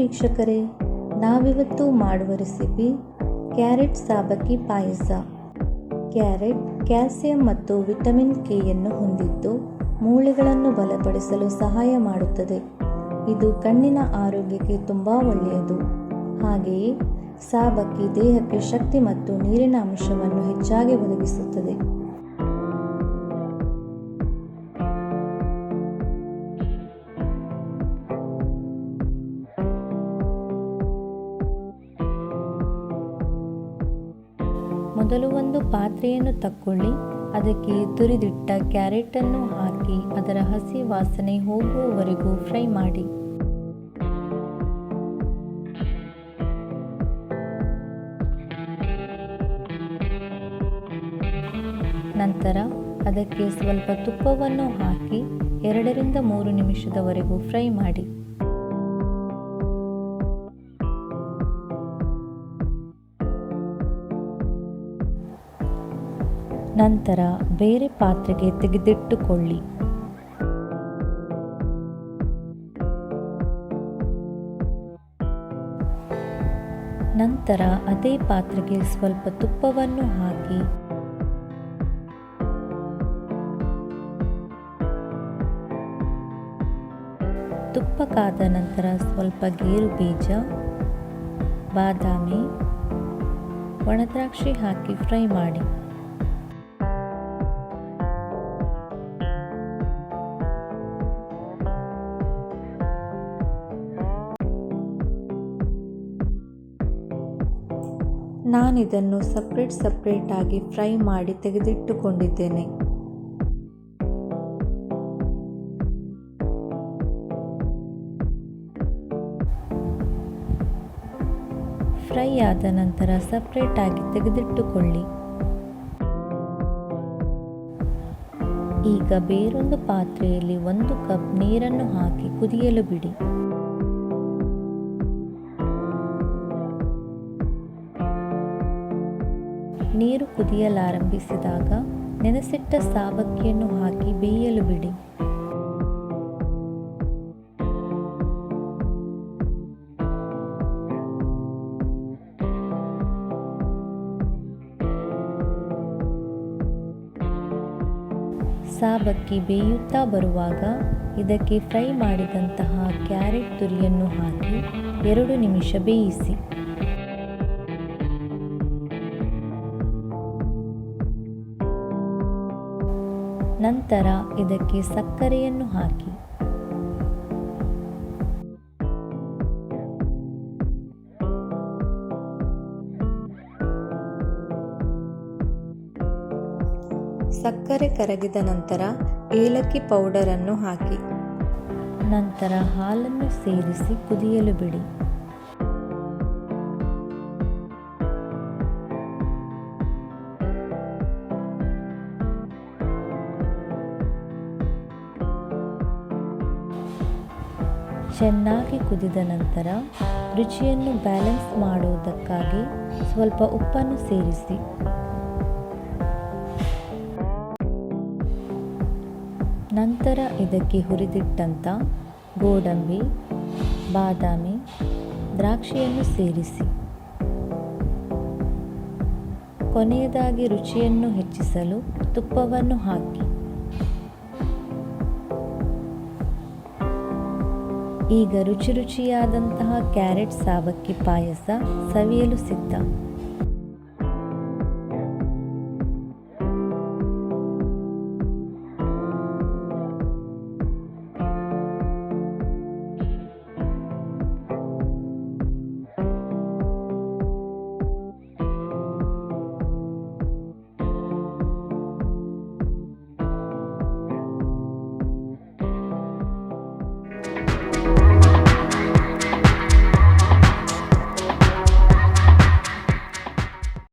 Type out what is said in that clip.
ವೀಕ್ಷಕರೇ, ನಾವಿವತ್ತು ಮಾಡುವ ರೆಸಿಪಿ ಕ್ಯಾರೆಟ್ ಸಾಬಕ್ಕಿ ಪಾಯಸ. ಕ್ಯಾರೆಟ್ ಕ್ಯಾಲ್ಸಿಯಂ ಮತ್ತು ವಿಟಮಿನ್ ಕೆಯನ್ನು ಹೊಂದಿದ್ದು ಮೂಳೆಗಳನ್ನು ಬಲಪಡಿಸಲು ಸಹಾಯ ಮಾಡುತ್ತದೆ. ಇದು ಕಣ್ಣಿನ ಆರೋಗ್ಯಕ್ಕೆ ತುಂಬ ಒಳ್ಳೆಯದು. ಹಾಗೆಯೇ ಸಾಬಕ್ಕಿ ದೇಹಕ್ಕೆ ಶಕ್ತಿ ಮತ್ತು ನೀರಿನ ಅಂಶವನ್ನು ಹೆಚ್ಚಾಗಿ ಒದಗಿಸುತ್ತದೆ. ಮೊದಲು ಒಂದು ಪಾತ್ರೆಯನ್ನು ತಕ್ಕೊಳ್ಳಿ. ಅದಕ್ಕೆ ತುರಿದಿಟ್ಟ ಕ್ಯಾರೆಟನ್ನು ಹಾಕಿ ಅದರ ಹಸಿ ವಾಸನೆ ಹೋಗುವವರೆಗೂ ಫ್ರೈ ಮಾಡಿ. ನಂತರ ಅದಕ್ಕೆ ಸ್ವಲ್ಪ ತುಪ್ಪವನ್ನು ಹಾಕಿ 2 ರಿಂದ 3 ನಿಮಿಷದವರೆಗೂ ಫ್ರೈ ಮಾಡಿ. ನಂತರ ಬೇರೆ ಪಾತ್ರೆಗೆ ತೆಗೆದಿಟ್ಟುಕೊಳ್ಳಿ. ನಂತರ ಅದೇ ಪಾತ್ರೆಗೆ ಸ್ವಲ್ಪ ತುಪ್ಪವನ್ನು ಹಾಕಿ ತುಪ್ಪ ಕಾದ ನಂತರ ಸ್ವಲ್ಪ ಗೇರು ಬೀಜ, ಬಾದಾಮಿ, ಒಣದ್ರಾಕ್ಷಿ ಹಾಕಿ ಫ್ರೈ ಮಾಡಿ. ನಾನಿದನ್ನು ಸಪ್ರೇಟ್ ಆಗಿ ಫ್ರೈ ಮಾಡಿ ತೆಗೆದಿಟ್ಟುಕೊಂಡಿದ್ದೇನೆ. ಫ್ರೈ ಆದ ನಂತರ ಸಪ್ರೇಟ್ ಆಗಿ ತೆಗೆದಿಟ್ಟುಕೊಳ್ಳಿ. ಈಗ ಬೇರೊಂದು ಪಾತ್ರೆಯಲ್ಲಿ 1 ಕಪ್ ನೀರನ್ನು ಹಾಕಿ ಕುದಿಯಲು ಬಿಡಿ. ನೀರು ಕುದಿಯಲಾರಂಭಿಸಿದಾಗ ನೆನೆಸಿಟ್ಟ ಸಾಬಕ್ಕಿಯನ್ನು ಹಾಕಿ ಬೇಯಲು ಬಿಡಿ. ಸಾಬಕ್ಕಿ ಬೇಯುತ್ತಾ ಬರುವಾಗ ಇದಕ್ಕೆ ಫ್ರೈ ಮಾಡಿದಂತಹ ಕ್ಯಾರೆಟ್ ತುರಿಯನ್ನು ಹಾಕಿ 2 ನಿಮಿಷ ಬೇಯಿಸಿ. ನಂತರ ಇದಕ್ಕೆ ಸಕ್ಕರೆಯನ್ನು ಹಾಕಿ. ಸಕ್ಕರೆ ಕರಗಿದ ನಂತರ ಏಲಕ್ಕಿ ಪೌಡರನ್ನು ಹಾಕಿ. ನಂತರ ಹಾಲನ್ನು ಸೇರಿಸಿ ಕುದಿಯಲು ಬಿಡಿ. ಚೆನ್ನಾಗಿ ಕುದಿದ ನಂತರ ರುಚಿಯನ್ನು ಬ್ಯಾಲೆನ್ಸ್ ಮಾಡುವುದಕ್ಕಾಗಿ ಸ್ವಲ್ಪ ಉಪ್ಪನ್ನು ಸೇರಿಸಿ. ನಂತರ ಇದಕ್ಕೆ ಹುರಿದಿಟ್ಟಂಥ ಗೋಡಂಬಿ, ಬಾದಾಮಿ, ದ್ರಾಕ್ಷಿಯನ್ನು ಸೇರಿಸಿ. ಕೊನೆಯದಾಗಿ ರುಚಿಯನ್ನು ಹೆಚ್ಚಿಸಲು ತುಪ್ಪವನ್ನು ಹಾಕಿ. ಈಗ ರುಚಿಯಾದಂತಹ ಕ್ಯಾರೆಟ್ ಸಾಬಕ್ಕಿ ಪಾಯಸ ಸವಿಯಲು ಸಿದ್ಧ.